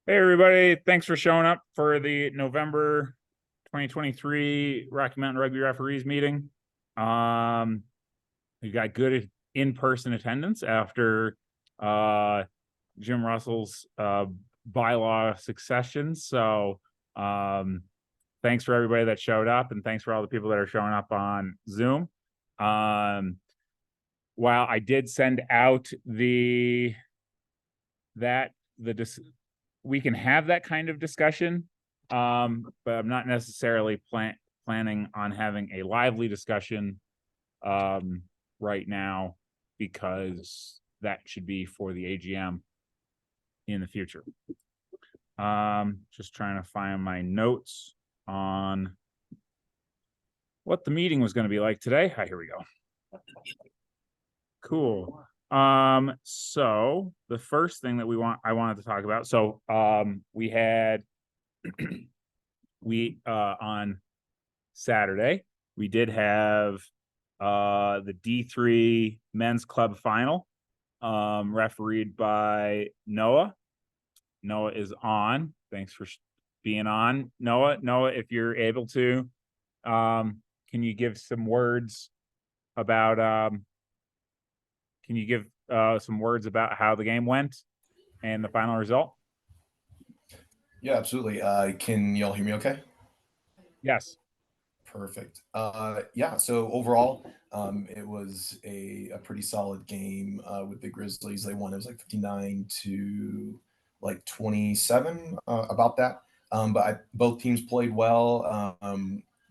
Hey everybody, thanks for showing up for the November 2023 Rocky Mountain Rugby Referees meeting. We got good in-person attendance after Jim Russell's bylaw succession. So thanks for everybody that showed up, and thanks for all the people that are showing up on Zoom. While I did send out we can have that kind of discussion, but I'm not necessarily planning on having a lively discussion right now, because that should be for the AGM in the future. Just trying to find my notes on what the meeting was going to be like today. Hi, here we go. Cool. So the first thing that I wanted to talk about. So we had on Saturday, we did have the D3 men's club final, refereed by Noah. Noah is on. Thanks for being on, Noah. Noah, if you're able to, can you give some words about how the game went and the final result? Yeah, absolutely. Can y'all hear me okay? Yes. Perfect. Yeah, so overall, it was a pretty solid game with the Grizzlies. They won. It was like 59 to like 27, about that. Both teams played well.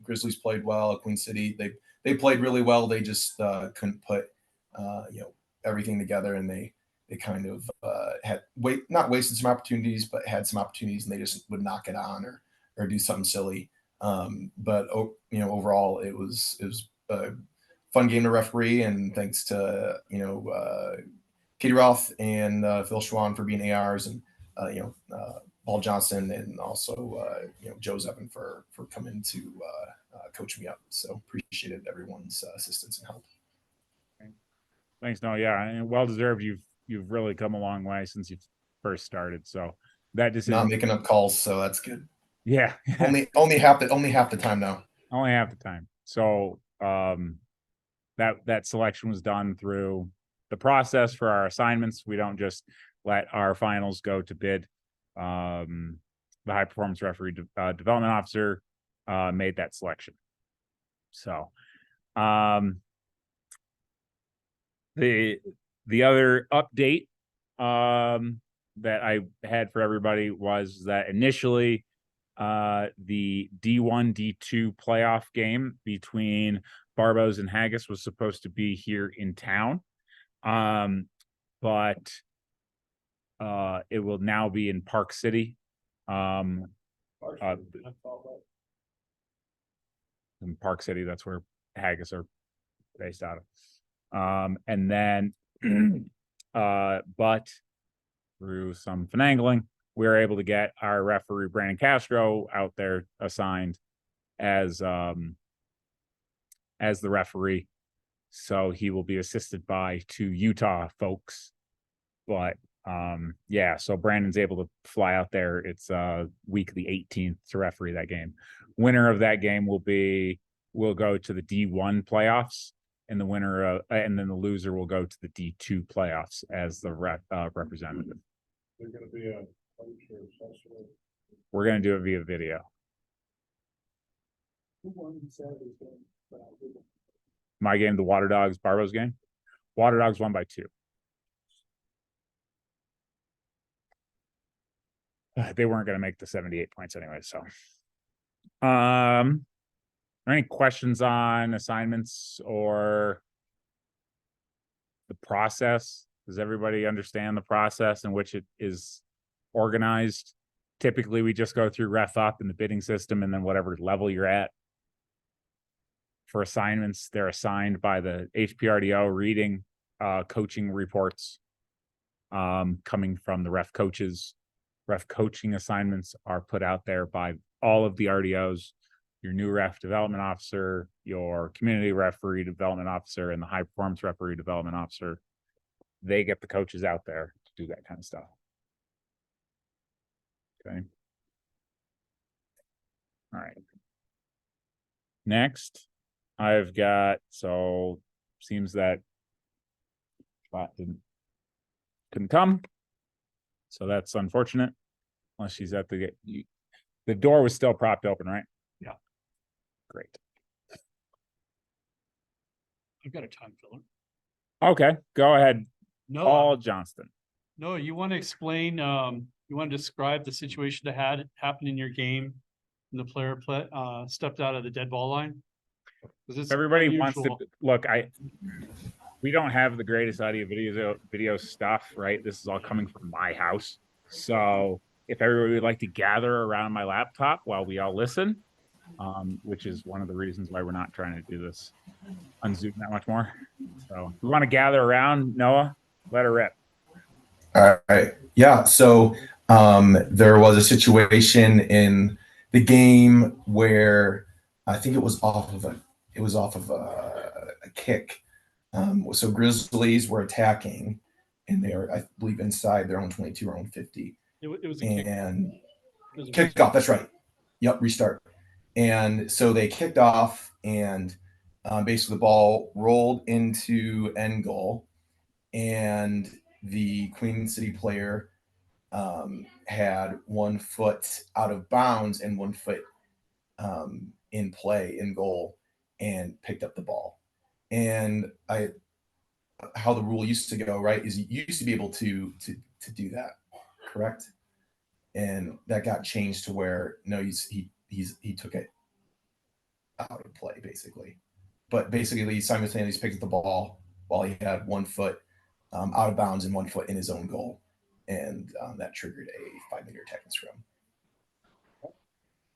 Grizzlies played well. Queen City, they played really well. They just couldn't put everything together, and they kind of not wasted some opportunities, but had some opportunities, and they just would knock it on or do something silly. But overall, it was a fun game to referee, and thanks to Katie Roth and Phil Schwan for being ARs, and Paul Johnson, and also Joe Zevin for coming to coach me up. So appreciated everyone's assistance and help. Thanks. No, yeah, and well deserved. You've really come a long way since you first started. So that decision, not making up calls, so that's good. Yeah. only half the time now. Only half the time. So that selection was done through the process for our assignments. We don't just let our finals go to bid. The high performance referee development officer made that selection. So the other update that I had for everybody was that initially the D1 D2 playoff game between Barbos and Haggis was supposed to be here in town, but it will now be in Park City. In Park City, that's where Haggis are based out of. And then but through some finagling, we were able to get our referee Brandon Castro out there assigned as the referee. So he will be assisted by 2 Utah folks. But yeah, so Brandon's able to fly out there. It's week the 18th to referee that game. Winner of that game will go to the D1 playoffs, and the winner and then the loser will go to the D2 playoffs as the representative. They're going to be a We're going to do it via video. My game, the Water Dogs Barbos game. Water Dogs won by 2. They weren't going to make the 78 points anyway. So, are there any questions on assignments or the process? Does everybody understand the process in which it is organized? Typically, we just go through ref up in the bidding system, and then whatever level you're at. For assignments, they're assigned by the HPRDO, reading coaching reports coming from the ref coaches. Ref coaching assignments are put out there by all of the RDOs, your new ref development officer, your community referee development officer, and the high performance referee development officer. They get the coaches out there to do that kind of stuff. Okay. All right. Next, I've got, so seems that Spot couldn't come. So that's unfortunate. Unless she's at the door was still propped open, right? Yeah. Great. I've got a time filler. Okay, go ahead. No, Paul Johnston. no, you want to explain, you want to describe the situation that had happened in your game? And the player stepped out of the dead ball line? 'Cause it's Everybody wants to unusual. look. We don't have the greatest audio video stuff, right? This is all coming from my house. So if everybody would like to gather around my laptop while we all listen, which is one of the reasons why we're not trying to do this on Zoom that much more. So if we want to gather around, Noah, let her rip. All right. Yeah. So there was a situation in the game where I think it was off of a kick. So Grizzlies were attacking, and they were, I believe, inside their own 22 or own 50. It was a kick. And It was a kicked off. That's right. Yep. Restart. And so they kicked off, and basically the ball rolled into end goal, and the Queen City player had 1 foot out of bounds and 1 foot in play in goal, and picked up the ball. And how the rule used to go, right, is you used to be able to do that, correct? And that got changed to where no, he took it out of play basically. But basically, he simultaneously picked up the ball while he had 1 foot out of bounds and 1 foot in his own goal, and that triggered a 5-meter attacking scrum.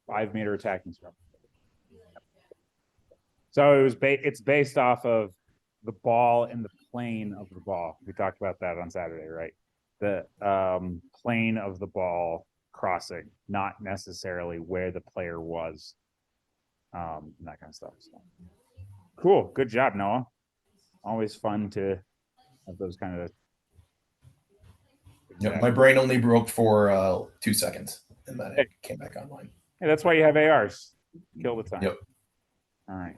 5-meter attacking scrum. So it's based off of the ball and the plane of the ball. We talked about that on Saturday, right? The plane of the ball crossing, not necessarily where the player was, and that kind of stuff. So. Cool, good job, Noah. Always fun to have those kind of. Yeah, my brain only broke for 2 seconds, and then it came back online. Hey, that's why you have ARs. Kill the time. Yep. All right.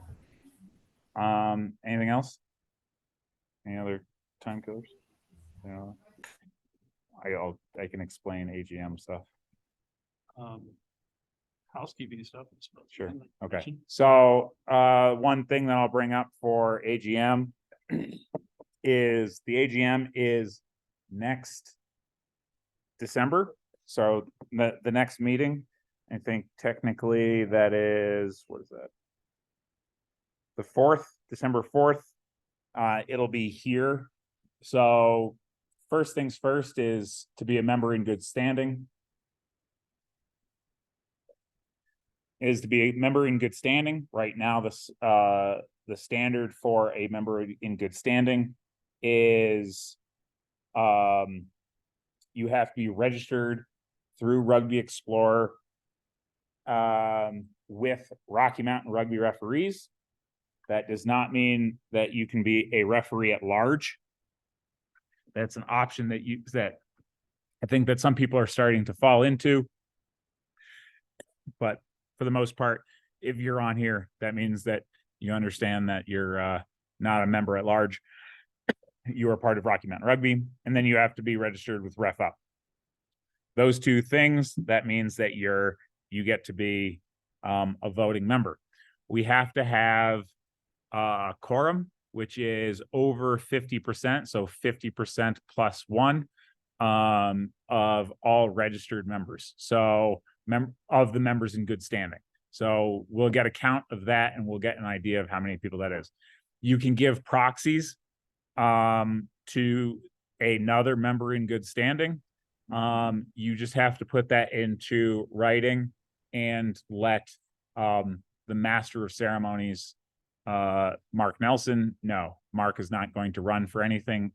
Anything else? Any other time killers? You know, I can explain AGM stuff. Housekeeping stuff. Sure. Okay. So one thing that I'll bring up for AGM is the AGM is next December. So the next meeting, I think technically that is, what is that? The 4th, December 4th. It'll be here. So first things first is to be a member in good standing. Right now, the standard for a member in good standing is you have to be registered through Rugby Explorer with Rocky Mountain Rugby referees. That does not mean that you can be a referee at large. That's an option that I think that some people are starting to fall into. But for the most part, if you're on here, that means that you understand that you're not a member at large. You are part of Rocky Mountain Rugby, and then you have to be registered with Ref Up. Those two things, that means that you get to be a voting member. We have to have a quorum, which is over 50%, so 50% plus 1 of all registered members. So of the members in good standing. So we'll get a count of that, and we'll get an idea of how many people that is. You can give proxies to another member in good standing. You just have to put that into writing and let the master of ceremonies, Mark Nelson, know. Mark is not going to run for anything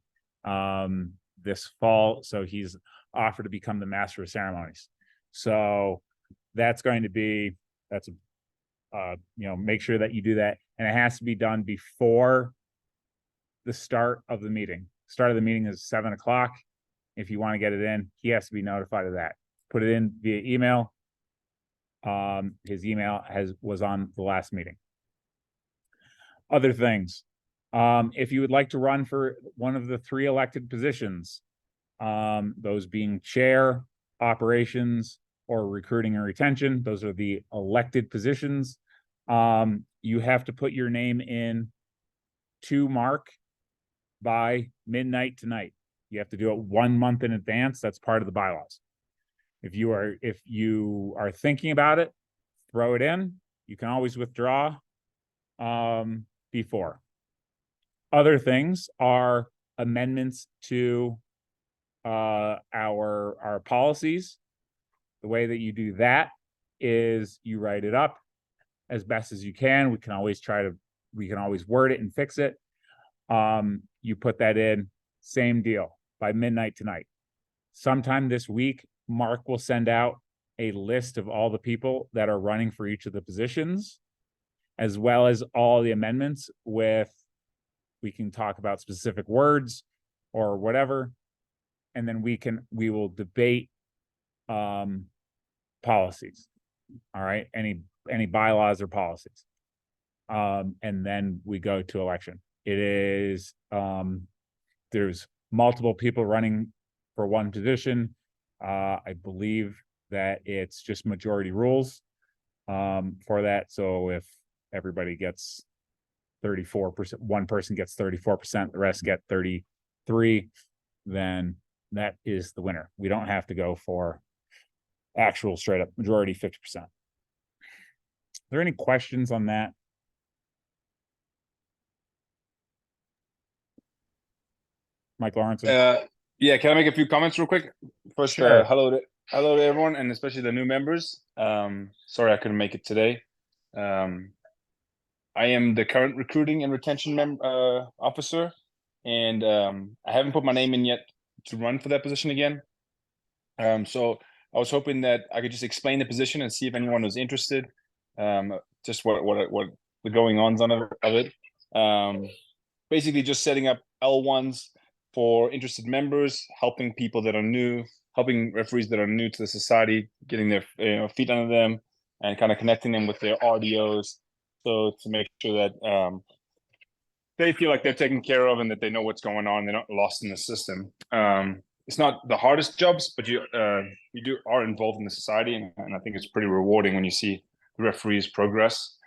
this fall, so he's offered to become the master of ceremonies. So that's going to be, make sure that you do that, and it has to be done before the start of the meeting. Start of the meeting is 7 o'clock. If you want to get it in, he has to be notified of that. put it in via email. His email was on the last meeting. Other things. If you would like to run for one of the 3 elected positions, those being chair, operations, or recruiting and retention, those are the elected positions. You have to put your name in to Mark by midnight tonight. You have to do it 1 month in advance. That's part of the bylaws. If you are thinking about it, throw it in. You can always withdraw before. Other things are amendments to our policies. The way that you do that is you write it up as best as you can. We can always word it and fix it. You put that in, same deal, by midnight tonight. Sometime this week, Mark will send out a list of all the people that are running for each of the positions, as well as all the amendments we can talk about specific words or whatever. And then we will debate policies. All right. Any bylaws or policies. And then we go to election. It is, there's multiple people running for one position. I believe that it's just majority rules for that. So if everybody gets 34%, one person gets 34%, the rest get 33, then that is the winner. We don't have to go for actual straight up majority 50%. Are there any questions on that? Mike Lawrence? Yeah, can I make a few comments real quick? First, Sure. hello to everyone, and especially the new members. Sorry I couldn't make it today. I am the current recruiting and retention officer, and I haven't put my name in yet to run for that position again. So I was hoping that I could just explain the position and see if anyone was interested. Just what the going ons of it. Basically, just setting up L1s for interested members, helping people that are new, helping referees that are new to the society, getting their feet under them, and kind of connecting them with their RDOs, so to make sure that they feel like they're taken care of and that they know what's going on. They're not lost in the system. It's not the hardest jobs, but you are involved in the society, and I think it's pretty rewarding when you see the referees progress.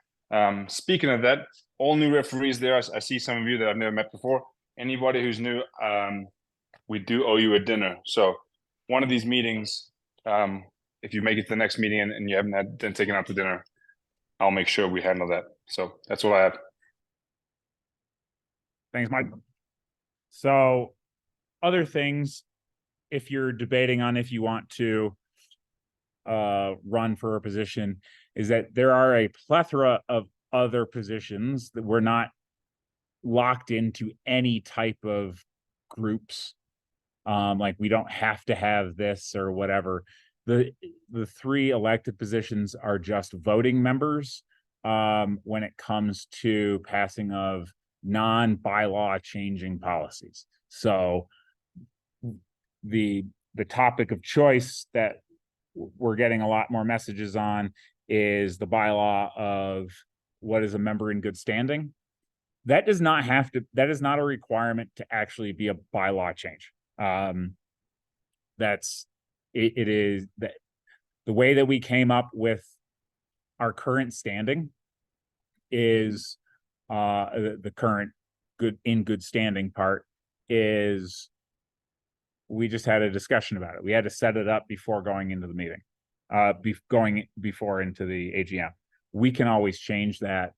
Speaking of that, all new referees there. I see some of you that I've never met before. Anybody who's new, we do owe you a dinner. So one of these meetings, if you make it to the next meeting and you haven't been taken out to dinner, I'll make sure we handle that. So that's all I have. Thanks, Mike. So other things, if you're debating on if you want to run for a position, is that there are a plethora of other positions that we're not locked into any type of groups. Like we don't have to have this or whatever. The 3 elected positions are just voting members when it comes to passing of non-bylaw changing policies. So the topic of choice that we're getting a lot more messages on is the bylaw of what is a member in good standing. That is not a requirement to actually be a bylaw change. It is that the way that we came up with our current standing is the current good standing part is we just had a discussion about it. We had to set it up before going into the meeting, before into the AGM. We can always change that.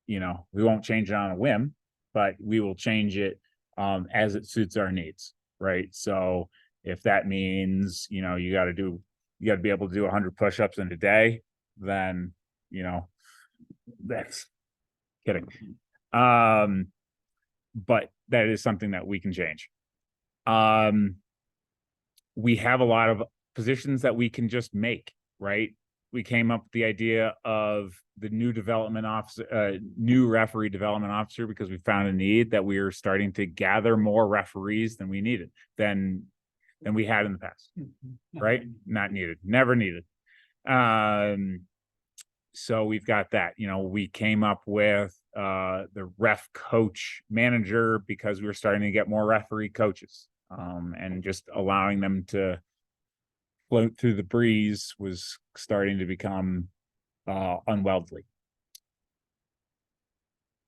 We won't change it on a whim, but we will change it as it suits our needs, right? So if that means, you got to be able to do 100 push-ups in a day, then, that's kidding. But that is something that we can change. We have a lot of positions that we can just make, right? We came up with the idea of the new development officer, new referee development officer, because we found a need that we were starting to gather more referees than we needed, than than we had in the past, Not right? really. Not needed, never needed. So we've got that, we came up with the ref coach manager because we were starting to get more referee coaches. And just allowing them to float through the breeze was starting to become unwieldy.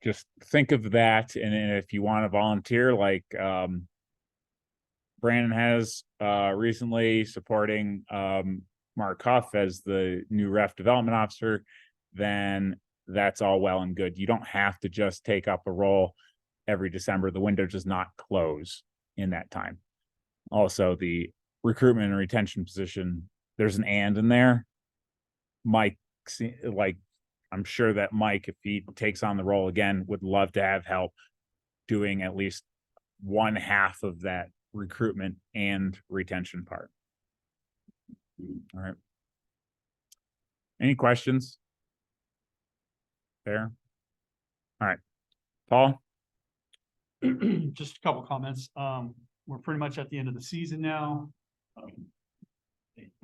Just think of that, and if you want to volunteer, like Brandon has recently, supporting Mark Huff as the new ref development officer, then that's all well and good. You don't have to just take up a role every December. The window does not close in that time. Also, the recruitment and retention position, there's an and in there. Mike, like, I'm sure that Mike, if he takes on the role again, would love to have help doing at least one half of that recruitment and retention part. All right. Any questions? There. All right. Paul? Just a couple comments. We're pretty much at the end of the season now.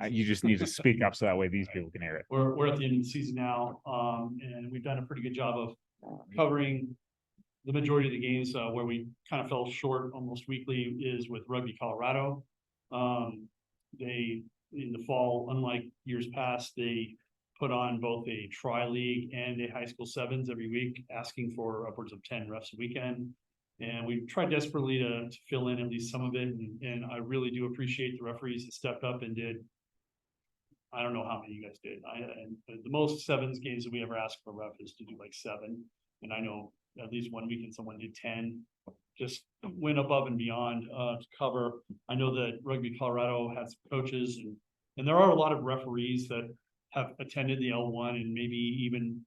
You just need to speak up so that way these people can hear it. We're at the end of the season now, and we've done a pretty good job of covering the majority of the games. Where we kind of fell short almost weekly is with Rugby Colorado. They, in the fall, unlike years past, they put on both a tri-league and a high school sevens every week, asking for upwards of 10 refs a weekend. And we tried desperately to fill in at least some of it. And I really do appreciate the referees that stepped up and did. I don't know how many you guys did. And the most sevens games that we ever asked for ref is to do like 7. And I know at least one weekend someone did 10. Just went above and beyond to cover. I know that Rugby Colorado has coaches, and there are a lot of referees that have attended the L1 and maybe even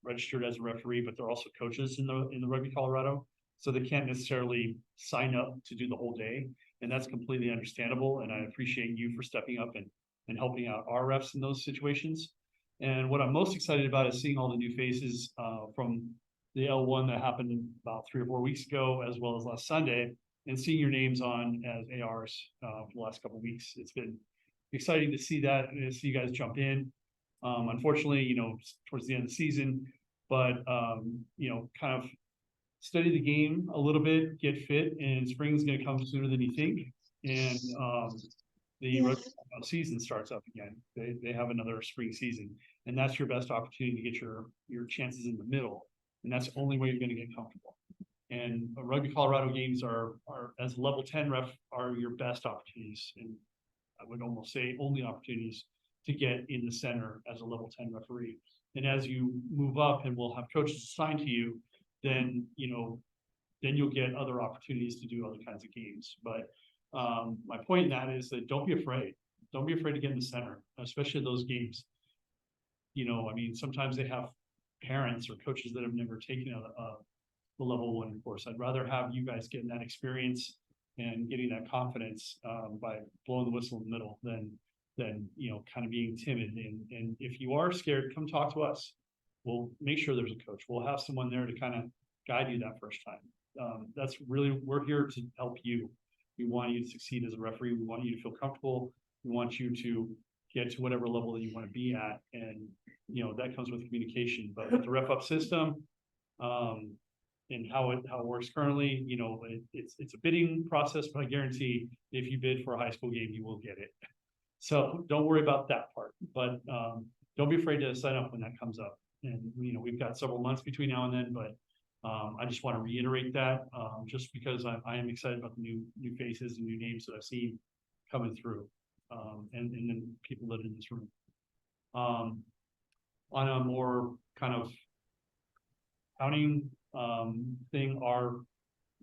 registered as a referee, but they're also coaches in the Rugby Colorado. So they can't necessarily sign up to do the whole day. And that's completely understandable. And I appreciate you for stepping up and helping out our refs in those situations. And what I'm most excited about is seeing all the new faces from the L1 that happened about 3 or 4 weeks ago, as well as last Sunday, and seeing your names on as ARs for the last couple of weeks. It's been exciting to see that and to see you guys jump in. Unfortunately, towards the end of the season, but kind of study the game a little bit, get fit, and spring is going to come sooner than you think. And the season starts up again. They have another spring season, and that's your best opportunity to get your chances in the middle. And that's the only way you're going to get comfortable. And Rugby Colorado games are as level 10 ref are your best opportunities. And I would almost say only opportunities to get in the center as a level 10 referee. And as you move up and we'll have coaches assigned to you, then you'll get other opportunities to do other kinds of games. But my point in that is that don't be afraid. Don't be afraid to get in the center, especially those games. Sometimes they have parents or coaches that have never taken the level 1 course. I'd rather have you guys getting that experience and getting that confidence by blowing the whistle in the middle than kind of being timid. And if you are scared, come talk to us. We'll make sure there's a coach. We'll have someone there to kind of guide you that first time. That's really, we're here to help you. We want you to succeed as a referee. We want you to feel comfortable. We want you to get to whatever level that you want to be at. And, that comes with communication. But with the ref up system and how it works currently, it's a bidding process, but I guarantee if you bid for a high school game, you will get it. So don't worry about that part. But don't be afraid to sign up when that comes up. And, we've got several months between now and then, but I just want to reiterate that just because I am excited about the new faces and new names that I've seen coming through and then people that are in this room. On a more kind of accounting thing, our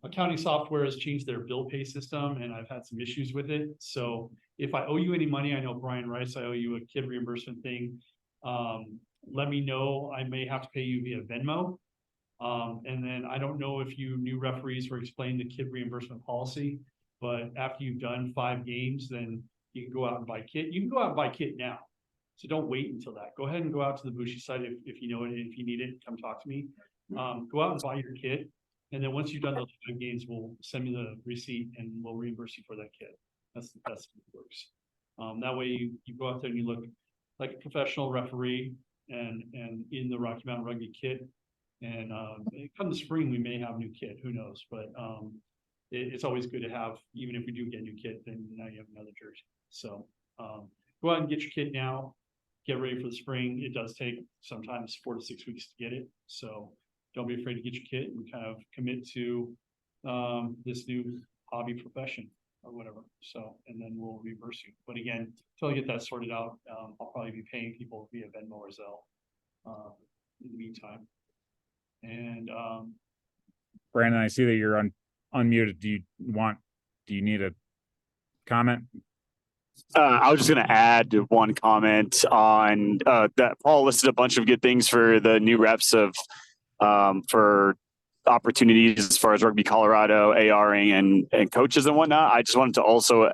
accounting software has changed their bill pay system and I've had some issues with it. So if I owe you any money, I know Brian Rice, I owe you a kid reimbursement thing. Let me know. I may have to pay you via Venmo. And then I don't know if you new referees were explaining the kid reimbursement policy, but after you've done 5 games, then you can go out and buy kit. You can go out and buy kit now. So don't wait until that. Go ahead and go out to the Bushi site if you know it, if you need it, come talk to me. Go out and buy your kit. And then once you've done those 5 games, we'll send me the receipt and we'll reimburse you for that kit. That's the best it works. That way you go out there and you look like a professional referee and in the Rocky Mountain Rugby kit. And come the spring, we may have new kit, who knows? But it's always good to have, even if we do get a new kit, then now you have another jersey. So go out and get your kit now. Get ready for the spring. It does take sometimes 4 to 6 weeks to get it. So don't be afraid to get your kit and kind of commit to this new hobby profession or whatever. So, and then we'll reimburse you. But again, until I get that sorted out, I'll probably be paying people via Venmo or Zelle in the meantime. And Brandon, I see that you're unmuted. Do you need a comment? I was just going to add one comment on that Paul listed a bunch of good things for the new reps of for opportunities as far as Rugby Colorado, ARing and coaches and whatnot. I just wanted to also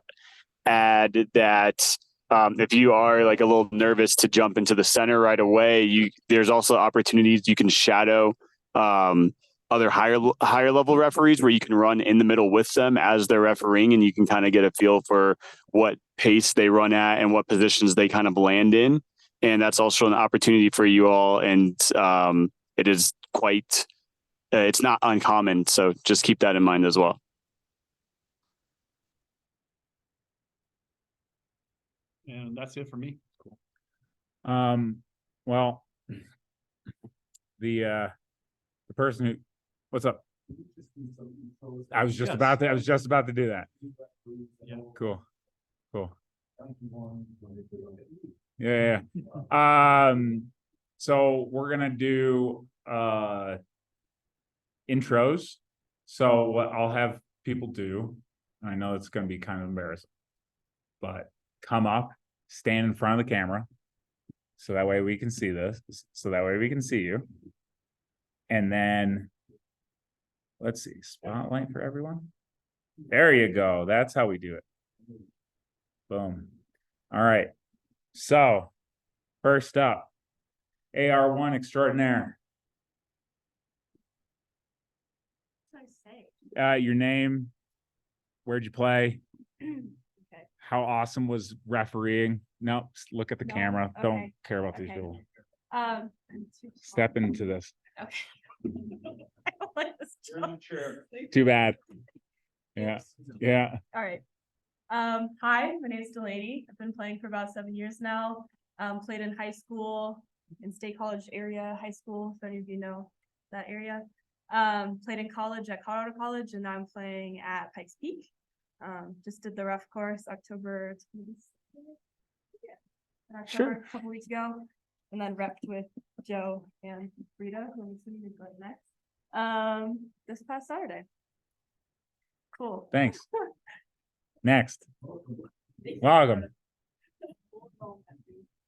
add that if you are like a little nervous to jump into the center right away, there's also opportunities you can shadow other higher level referees where you can run in the middle with them as they're refereeing, and you can kind of get a feel for what pace they run at and what positions they kind of land in. And that's also an opportunity for you all. And it is quite, it's not uncommon. So just keep that in mind as well. and that's it for me. Well, the person who, what's up? I was just about to do that. Yeah. Cool. Yeah. So we're gonna do intros. So what I'll have people do, I know it's gonna be kind of embarrassing, but come up, stand in front of the camera, so that way we can see this, so that way we can see you. And then let's see, spotlight for everyone. There you go. That's how we do it. Boom. All right. So first up, AR1 extraordinaire. Your name, where'd you play? Okay. How awesome was refereeing? No, look at the camera. Okay. Don't care about these Okay. people. Too Step into this. Okay. I don't like this job. Too bad. Yeah. Yeah. All right. Hi, my name is Delaney. I've been playing for about 7 years now. Played in high school, in State College area high school, if any of you know that area. Played in college at Colorado College, and now I'm playing at Pikes Peak. Just did the rough course October 20th. Yeah. Sure. A couple weeks ago, and then repped with Joe and Rita, who I'm assuming is right next. This past Saturday. Cool. Thanks. Next. Welcome.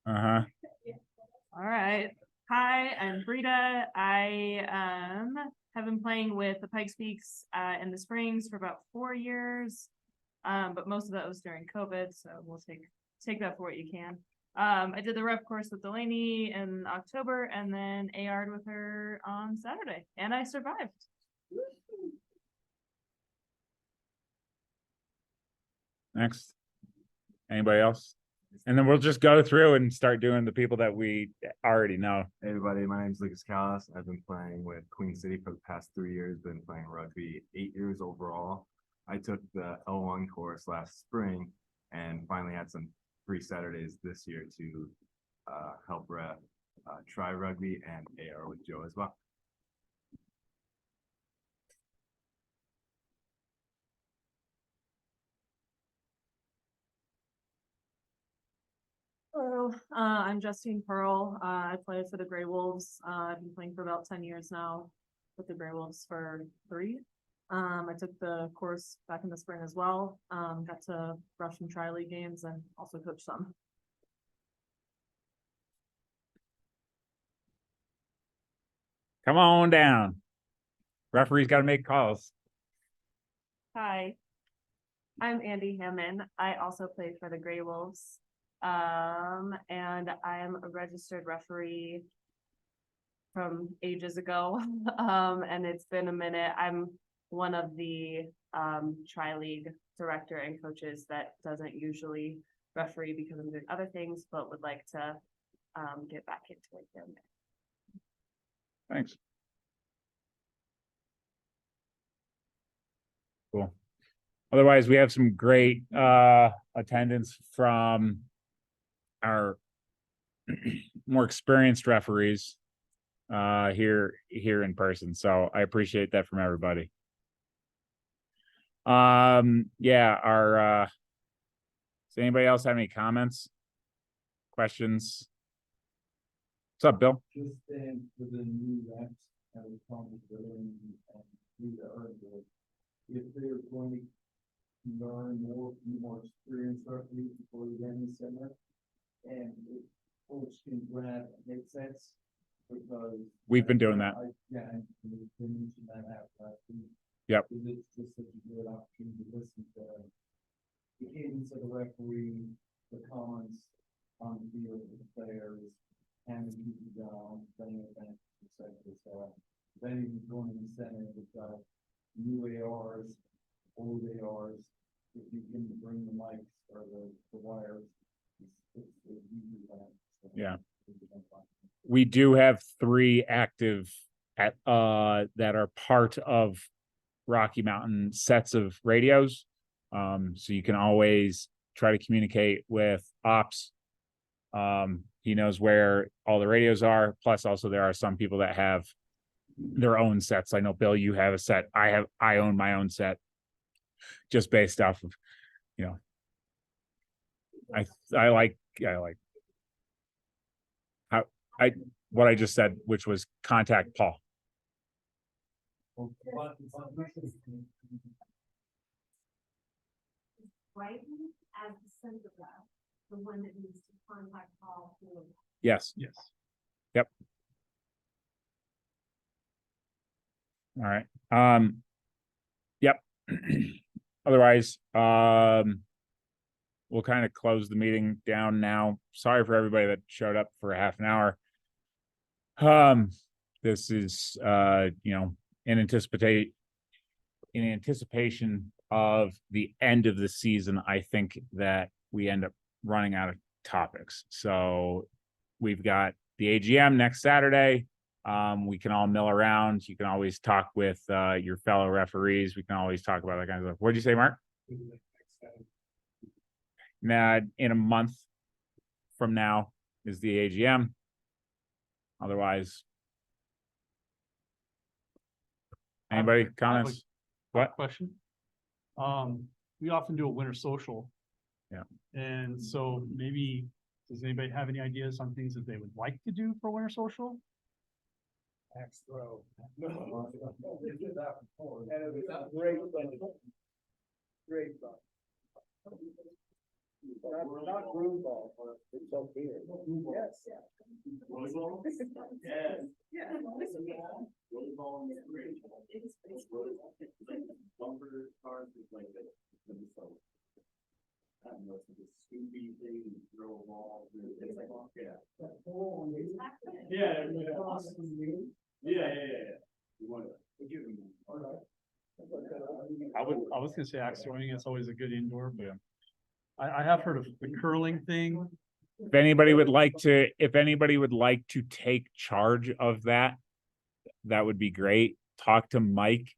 Uh-huh. All right. Hi, I'm Brita. I have been playing with the Pikes Peaks in the Springs for about 4 years. But most of that was during COVID, so we'll take that for what you can. I did the rep course with Delaney in October and then AR'd with her on Saturday, and I survived. Next. Anybody else? And then we'll just go through and start doing the people that we already know. Hey everybody, my name is Lucas Callis. I've been playing with Queen City for the past 3 years, been playing rugby 8 years overall. I took the L1 course last spring and finally had some free Saturdays this year to help rep Try Rugby and AR with Joe as well. Hello, I'm Justine Pearl. I play for the Grey Wolves. I've been playing for about 10 years now with the Grey Wolves for 3. I took the course back in the spring as well. Got to rush some tri-league games and also coach some. Come on down. Referee's got to make calls. Hi, I'm Andy Hammond. I also play for the Grey Wolves. And I am a registered referee from ages ago. And it's been a minute. I'm one of the tri-league director and coaches that doesn't usually referee because I'm doing other things, but would like to get back into it again. Thanks. Cool. Otherwise, we have some great attendance from our more experienced referees here in person. So I appreciate that from everybody. Yeah, does anybody else have any comments, questions? What's up, Bill? Just stand for the new reps and responsibility and do the earn it. If they're going to learn more, be more experienced referees before the game center, and if coach can grab, it makes sense, because We've been doing that. Yeah, and we mentioned that last week. Yep. Because it's just such a good opportunity to listen to the cadence of the referee, the comments on the field, the players, and the people down, playing events, etc. So, then even going in the center, we've got new ARs, old ARs. If you can bring the mics or the wires, it's easy that. So, Yeah. We do have 3 active at that are part of Rocky Mountain sets of radios. So you can always try to communicate with ops. He knows where all the radios are. Plus, also there are some people that have their own sets. I know, Bill, you have a set. I own my own set, just based off of, you know, I like how what I just said, which was contact Paul. Right, as the center rep, the one that needs to contact Paul. Yes. Yes. Yep. All right. Yep. Otherwise, we'll kind of close the meeting down now. Sorry for everybody that showed up for a half an hour. This is you know, in anticipation of the end of the season. I think that we end up running out of topics. So we've got the AGM next Saturday. We can all mill around. You can always talk with your fellow referees. We can always talk about that kind of stuff. What'd you say, Mark? Now, in a month from now is the AGM. Otherwise, anybody comments? What question? We often do a winter social. Yeah. And so maybe, does anybody have any ideas on things that they would like to do for winter social? Axe throw. No. Great. Great. Not broom ball, but it's okay. Yes. Volleyball? Yes. Yeah. Volleyball is great. Bumper cars is like this. I don't know, it's like a scoopy thing, you throw a ball. Yeah. Yeah. You want to give them. All right. I was gonna say axe throwing, it's always a good indoor, but I have heard of the curling thing. If anybody would like to take charge of that, that would be great. Talk to Mike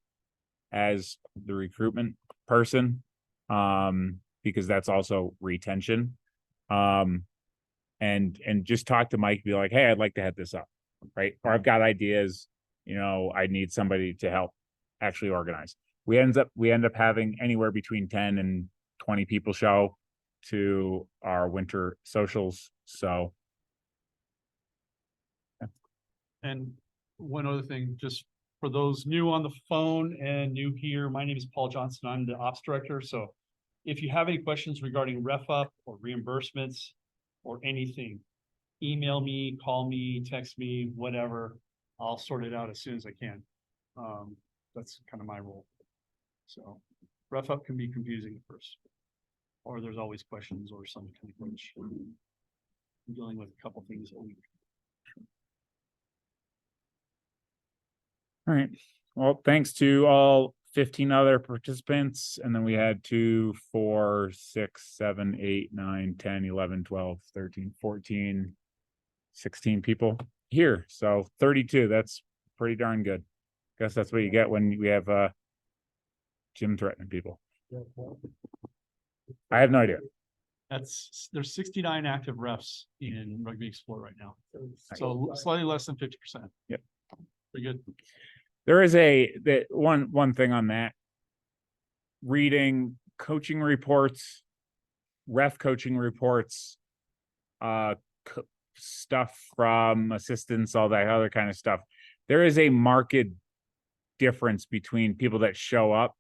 as the recruitment person, because that's also retention. And just talk to Mike, be like, hey, I'd like to head this up, right? Or I've got ideas, you know, I need somebody to help actually organize. We end up having anywhere between 10 and 20 people show to our winter socials. So. And one other thing, just for those new on the phone and new here, my name is Paul Johnson. I'm the ops director. So if you have any questions regarding ref up or reimbursements or anything, email me, call me, text me, whatever. I'll sort it out as soon as I can. That's kind of my role. So ref up can be confusing at first, or there's always questions or some kind of glitch. I'm dealing with a couple things a week. All right. Well, thanks to all 15 other participants, and then we had 2, 4, 6, 7, 8, 9, 10, 11, 12, 13, 14, 16 people here. So 32. That's pretty darn good. Guess that's what you get when we have gym threatening people. I have no idea. There's 69 active refs in Rugby Explore right now. So slightly less than 50%. Yep. Pretty good. There is one thing on that. Reading coaching reports, ref coaching reports, stuff from assistants, all that other kind of stuff. There is a marked difference between people that show up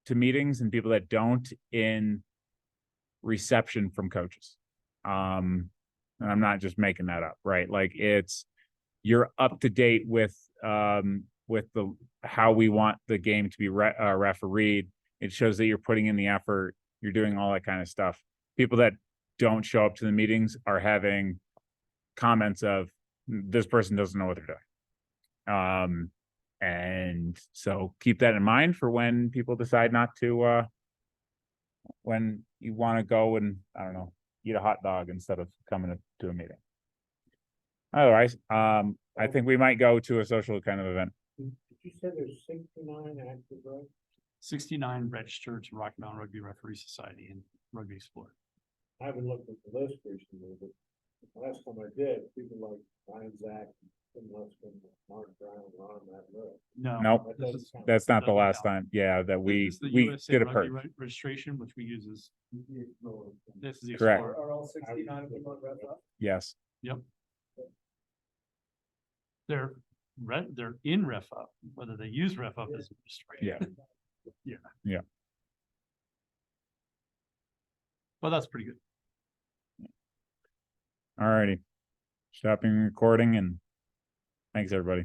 to meetings and people that don't in reception from coaches. And I'm not just making that up, right? Like you're up to date with the how we want the game to be refereed. It shows that you're putting in the effort, you're doing all that kind of stuff. People that don't show up to the meetings are having comments of, this person doesn't know what they're doing. And so keep that in mind for when people decide not to when you want to go and, I don't know, eat a hot dog instead of coming to a meeting. Otherwise, I think we might go to a social kind of event. Did you say there's 69 active, right? 69 registered to Rocky Mountain Rugby Referee Society and Rugby Explore. I haven't looked at the list recently, but last time I did, people like Ryan Zach, Tim Luskin, Mark Brown were on that list. No. Nope, That doesn't count. that's not the Doesn't last count. time. Yeah, that we This is the we USA did a Rugby purge. registration, which we use as, this is the Correct. Explorer. Are all 69 of them on rep up? Yes. Yep. They're in ref up, whether they use ref up as registration. Yeah. Yeah. Yeah. Well, that's pretty good. All righty. Stopping recording, and thanks everybody.